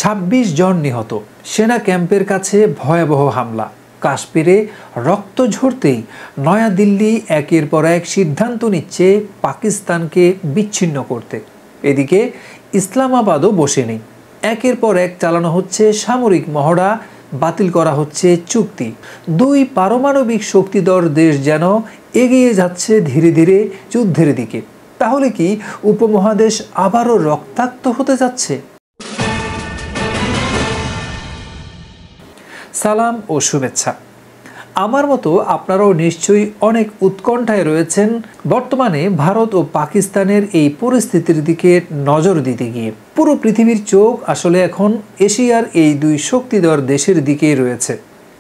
২৬ জন নিহত, সেনা ক্যাম্পের কাছে ভয়াবহ হামলা। কাশ্মীরে রক্ত ঝরতেই নয়াদিল্লি একের পর এক সিদ্ধান্ত নিচ্ছে পাকিস্তানকে বিচ্ছিন্ন করতে। এদিকে ইসলামাবাদও বসে নেই, একের পর এক চালানো হচ্ছে সামরিক মহড়া, বাতিল করা হচ্ছে চুক্তি। দুই পারমাণবিক শক্তিধর দেশ যেন এগিয়ে যাচ্ছে ধীরে ধীরে যুদ্ধের দিকে। তাহলে কি উপমহাদেশ আবারও রক্তাক্ত হতে যাচ্ছে? সালাম ও শুভেচ্ছা। আমার মতো আপনারাও নিশ্চয়ই অনেক উৎকণ্ঠায় রয়েছেন বর্তমানে ভারত ও পাকিস্তানের এই পরিস্থিতির দিকে নজর দিতে গিয়ে। পুরো পৃথিবীর চোখ আসলে এখন এশিয়ার এই দুই শক্তিধর দেশের দিকেই রয়েছে।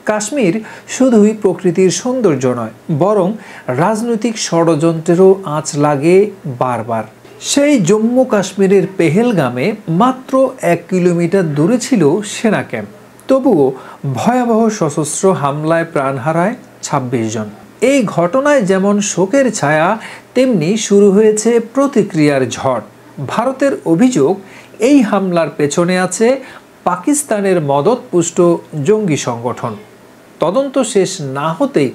কাশ্মীর শুধুই প্রকৃতির সৌন্দর্য নয়, বরং রাজনৈতিক ষড়যন্ত্রেরও আঁচ লাগে বারবার। সেই জম্মু কাশ্মীরের পেহেলগামে মাত্র 1 কিলোমিটার দূরে ছিল সেনা ক্যাম্প, তবুও ভয়াবহ সশস্ত্র হামলায় প্রাণ হারায় ২৬ জন। এই ঘটনায় যেমন শোকের ছায়া, তেমনি শুরু হয়েছে প্রতিক্রিয়ার ঝড়। ভারতের অভিযোগ, এই হামলার পেছনে আছে পাকিস্তানের মদতপুষ্ট জঙ্গি সংগঠন। তদন্ত শেষ না হতেই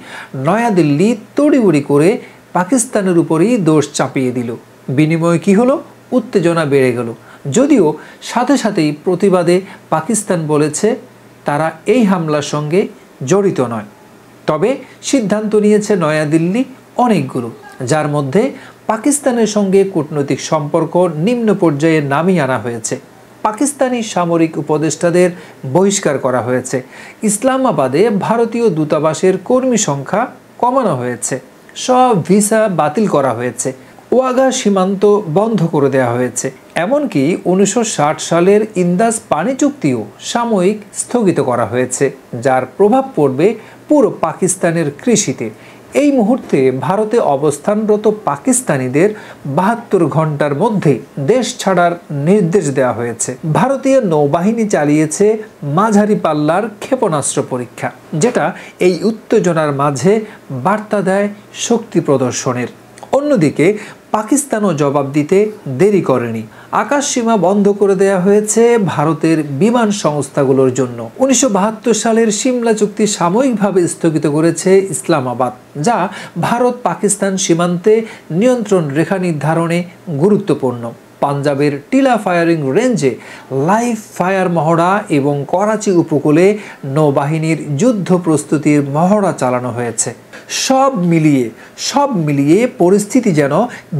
নয়াদিল্লি তড়িবড়ি করে পাকিস্তানের উপরই দোষ চাপিয়ে দিল। বিনিময়ে কি হলো? উত্তেজনা বেড়ে গেল। যদিও সাথে সাথেই প্রতিবাদে পাকিস্তান বলেছে তারা এই হামলার সঙ্গে জড়িত নয়। তবে সিদ্ধান্ত নিয়েছে নয়াদিল্লি অনেকগুলো, যার মধ্যে পাকিস্তানের সঙ্গে কূটনৈতিক সম্পর্ক নিম্ন পর্যায়ে নামিয়ে আনা হয়েছে। পাকিস্তানি সামরিক উপদেষ্টাদের বহিষ্কার করা হয়েছে। ইসলামাবাদে ভারতীয় দূতাবাসের কর্মী সংখ্যা কমানো হয়েছে। সব ভিসা বাতিল করা হয়েছে। ওয়াঘা সীমান্ত বন্ধ করে দেওয়া হয়েছে। এমনকি 1960 সালের ইন্দাস পানি চুক্তিও সাময়িক স্থগিত করা হয়েছে, যার প্রভাব পড়বে পুরো পাকিস্তানের কৃষিতে। এই মুহূর্তে ভারতে অবস্থানরত পাকিস্তানিদের 72 ঘন্টার মধ্যে দেশ ছাড়ার নির্দেশ দেওয়া হয়েছে। ভারতীয় নৌবাহিনী চালিয়েছে মাঝারি পাল্লার ক্ষেপণাস্ত্র পরীক্ষা, যেটা এই উত্তেজনার মাঝে বার্তা দেয় শক্তি প্রদর্শনের। অন্যদিকে পাকিস্তানও জবাব দিতে দেরি করেনি। আকাশ সীমা বন্ধ করে দেওয়া হয়েছে ভারতের বিমান সংস্থাগুলোর জন্য। 1972 সালের সিমলা চুক্তি সাময়িকভাবে স্থগিত করেছে ইসলামাবাদ, যা ভারত পাকিস্তান সীমান্তে নিয়ন্ত্রণ রেখা নির্ধারণে গুরুত্বপূর্ণ। পাঞ্জাবের টিলা ফায়ারিং রেঞ্জে লাইভ ফায়ার মহড়া এবং করাচি উপকূলে নৌবাহিনীর যুদ্ধ প্রস্তুতির মহড়া চালানো হয়েছে। সব মিলিয়ে পরিস্থিতি যেন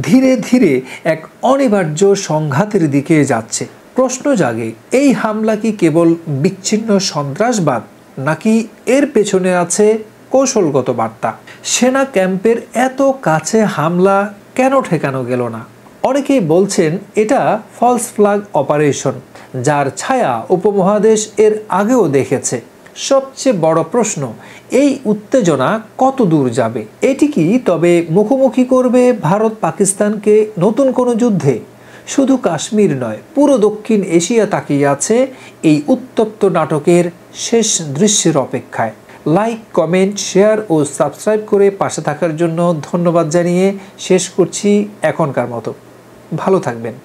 ধীরে ধীরে এক অনিবার্য সংঘাতের দিকে যাচ্ছে। প্রশ্ন জাগে, এই হামলা কি কেবল বিচ্ছিন্ন সন্ত্রাসবাদ, নাকি এর পেছনে আছে কৌশলগত বার্তা? সেনা ক্যাম্পের এত কাছে হামলা কেন ঠেকানো গেল না? অনেকেই বলছেন এটা ফলস ফ্ল্যাগ অপারেশন, যার ছায়া উপমহাদেশ এর আগেও দেখেছে। সবচেয়ে বড় প্রশ্ন, এই উত্তেজনা কত দূর যাবে? এটি কি তবে মুখোমুখি করবে ভারত পাকিস্তানকে নতুন কোনো যুদ্ধে? শুধু কাশ্মীর নয়, পুরো দক্ষিণ এশিয়া তাকিয়ে আছে এই উত্তপ্ত নাটকের শেষ দৃশ্যের অপেক্ষায়। লাইক, কমেন্ট, শেয়ার ও সাবস্ক্রাইব করে পাশে থাকার জন্য ধন্যবাদ জানিয়ে শেষ করছি এখনকার মতো। ভালো থাকবেন।